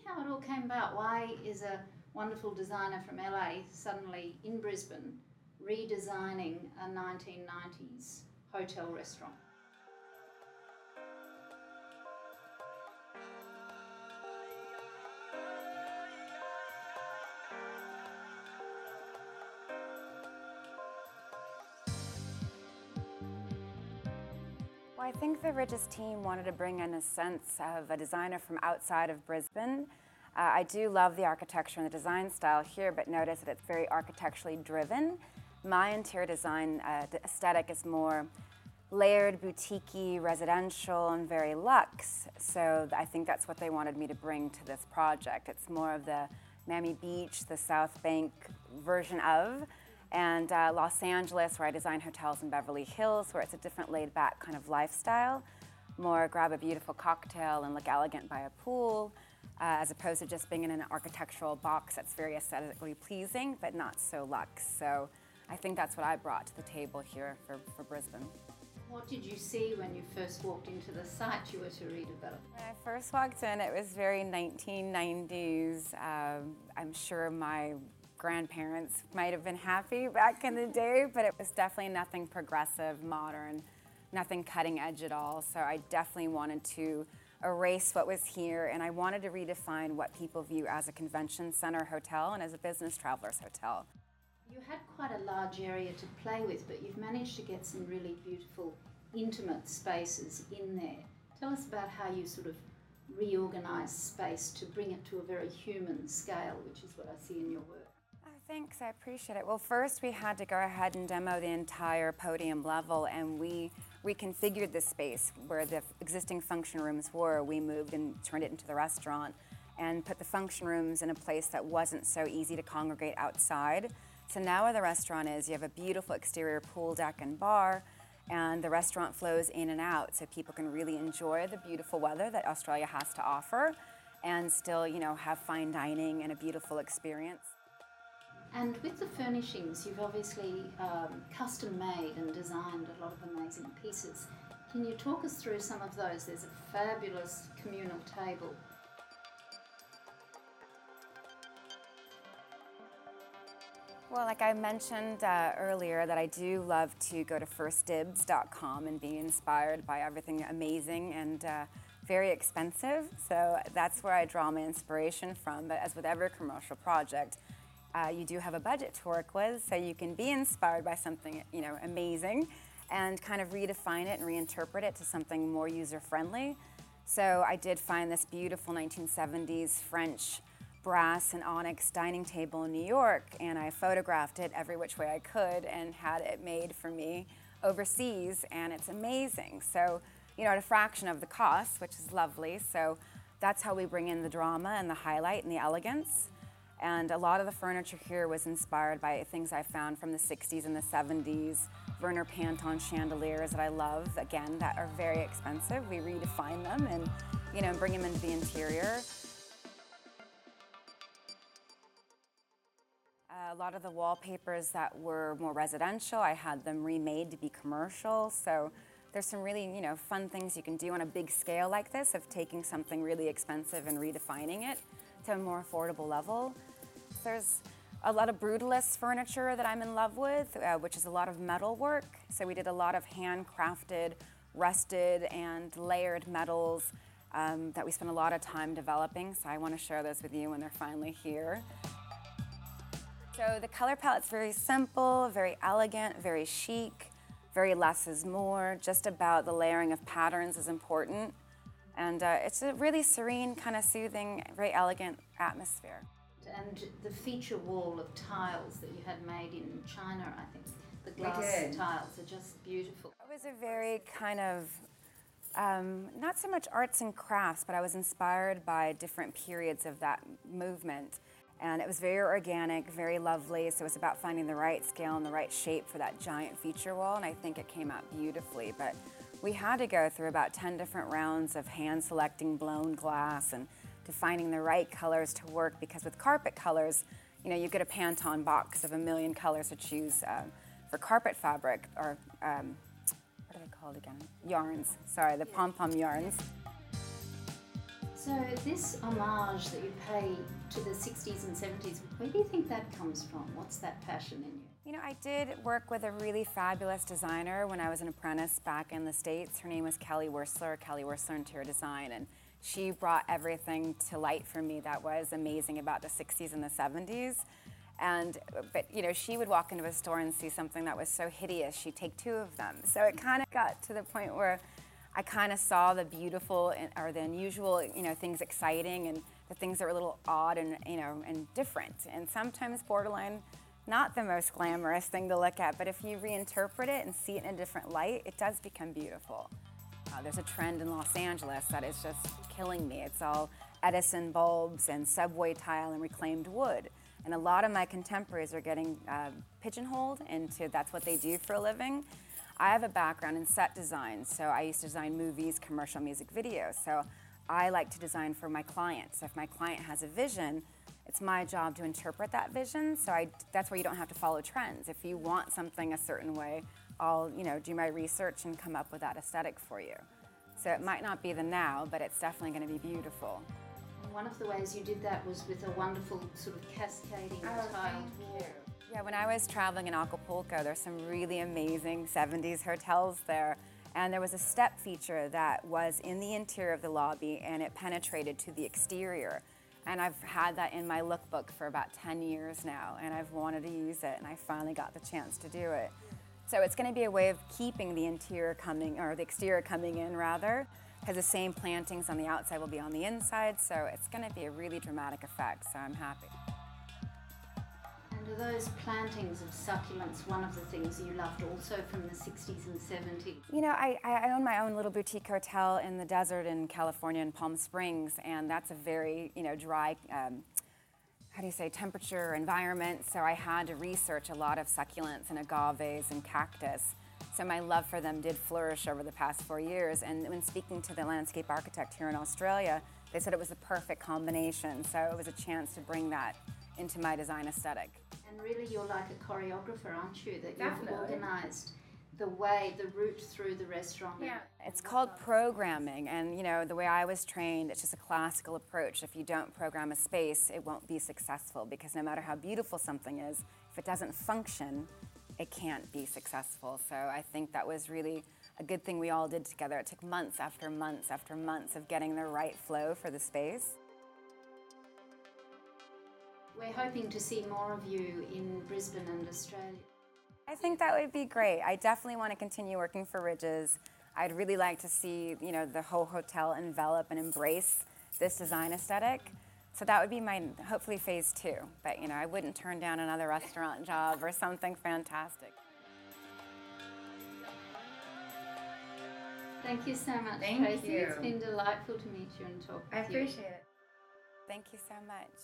how it all came about? Why is a wonderful designer from LA suddenly in Brisbane redesigning a 1990s hotel restaurant? Well, I think the Rydges team wanted to bring in a sense of a designer from outside of Brisbane. I do love the architecture and the design style here, but notice that it's very architecturally driven. My interior design aesthetic is more layered, boutique-y, residential, and very luxe. So I think that's what they wanted me to bring to this project. It's more of the Miami Beach, the South Bank version of, and Los Angeles, where I design hotels in Beverly Hills, where it's a different laid-back kind of lifestyle. More grab a beautiful cocktail and look elegant by a pool, as opposed to just being in an architectural box that's very aesthetically pleasing, but not so luxe. So I think that's what I brought to the table here for Brisbane. What did you see when you first walked into the site you were to redevelop? When I first walked in, it was very 1990s. I'm sure my grandparents might have been happy back in the day, but it was definitely nothing progressive, modern, nothing cutting edge at all. So I definitely wanted to erase what was here, and I wanted to redefine what people view as a convention center hotel and as a business traveler's hotel. You had quite a large area to play with, but you've managed to get some really beautiful, intimate spaces in there. Tell us about how you sort of reorganised space to bring it to a very human scale, which is what I see in your work. Oh, thanks, I appreciate it. Well, first we had to go ahead and demo the entire podium level, and we reconfigured the space where the existing function rooms were. We moved and turned it into the restaurant and put the function rooms in a place that wasn't so easy to congregate outside. So now where the restaurant is, you have a beautiful exterior pool deck and bar, and the restaurant flows in and out so people can really enjoy the beautiful weather that Australia has to offer and still, have fine dining and a beautiful experience. And with the furnishings, you've obviously custom made and designed a lot of amazing pieces. Can you talk us through some of those? There's a fabulous communal table. Well, like I mentioned earlier, that I do love to go to firstdibs.com and be inspired by everything amazing and very expensive. So that's where I draw my inspiration from. But as with every commercial project, you do have a budget to work with, so you can be inspired by something amazing and kind of redefine it and reinterpret it to something more user-friendly. So I did find this beautiful 1970s French brass and onyx dining table in New York, and I photographed it every which way I could and had it made for me overseas, and it's amazing. So, at a fraction of the cost, which is lovely. So that's how we bring in the drama and the highlight and the elegance. And a lot of the furniture here was inspired by things I found from the 60s and the 70s, Werner Panton chandeliers that I love, again, that are very expensive. We redefine them and, bring them into the interior. A lot of the wallpapers that were more residential, I had them remade to be commercial. So there's some really, fun things you can do on a big scale like this of taking something really expensive and redefining it to a more affordable level. There's a lot of brutalist furniture that I'm in love with, which is a lot of metal work. So we did a lot of handcrafted, rusted, and layered metals that we spent a lot of time developing. So I want to share those with you when they're finally here. So the color palette's very simple, very elegant, very chic, very less is more. Just about the layering of patterns is important. And it's a really serene, kind of soothing, very elegant atmosphere. And the feature wall of tiles that you had made in China, I think, the glass tiles are just beautiful. It was a very kind of, not so much arts and crafts, but I was inspired by different periods of that movement. And it was very organic, very lovely, so it was about finding the right scale and the right shape for that giant feature wall, and I think it came out beautifully. But we had to go through about 10 different rounds of hand-selecting blown glass and to finding the right colors to work, because with carpet colors, you get a Pantone box of a million colors to choose for carpet fabric, or what are they called again? Yarns, sorry, the pom-pom yarns. So this homage that you pay to the 60s and 70s, where do you think that comes from? What's that passion in you? You know, I did work with a really fabulous designer when I was an apprentice back in the States. Her name was Kelly Wersler Interior Design, and she brought everything to light for me that was amazing about the 60s and the 70s. But you know, she would walk into a store and see something that was so hideous, she'd take two of them. So it kind of got to the point where I kind of saw the beautiful or the unusual, you know, things exciting and the things that were a little odd and, you know, and different. And sometimes borderline, not the most glamorous thing to look at, but if you reinterpret it and see it in a different light, it does become beautiful. There's a trend in Los Angeles that is just killing me. It's all Edison bulbs and subway tile and reclaimed wood. And a lot of my contemporaries are getting pigeonholed into that's what they do for a living. I have a background in set design, so I used to design movies, commercial music videos. So I like to design for my clients. So if my client has a vision, it's my job to interpret that vision. So that's where you don't have to follow trends. If you want something a certain way, I'll, you know, do my research and come up with that aesthetic for you. So it might not be the now, but it's definitely going to be beautiful. One of the ways you did that was with a wonderful sort of cascading tiled wall. Yeah, when I was traveling in Acapulco, there's some really amazing 70s hotels there. And there was a step feature that was in the interior of the lobby and it penetrated to the exterior. And I've had that in my lookbook for about 10 years now, and I've wanted to use it, and I finally got the chance to do it. So it's going to be a way of keeping the interior coming, or the exterior coming in rather, because the same plantings on the outside will be on the inside, so it's going to be a really dramatic effect, so I'm happy. And are those plantings of succulents one of the things you loved also from the 60s and 70s? You know, I own my own little boutique hotel in the desert in California in Palm Springs, and that's a very, you know, dry, temperature environment, so I had to research a lot of succulents and agaves and cactus. So my love for them did flourish over the past 4 years, and when speaking to the landscape architect here in Australia, they said it was the perfect combination, so it was a chance to bring that into my design aesthetic. And really you're like a choreographer, aren't you? That Definitely. You've organised the route through the restaurant. Yeah. It's called programming, and you know, the way I was trained, it's just a classical approach. If you don't program a space, it won't be successful, because no matter how beautiful something is, if it doesn't function, it can't be successful. So I think that was really a good thing we all did together. It took months after months after months of getting the right flow for the space. We're hoping to see more of you in Brisbane and Australia. I think that would be great. I definitely want to continue working for Rydges. I'd really like to see, you know, the whole hotel envelop and embrace this design aesthetic. So that would be my, hopefully, phase 2. But, you know, I wouldn't turn down another restaurant job or something fantastic. Thank you so much, Thank Tracy. you. It's been delightful to meet you and talk with you. I appreciate it. Thank you so much.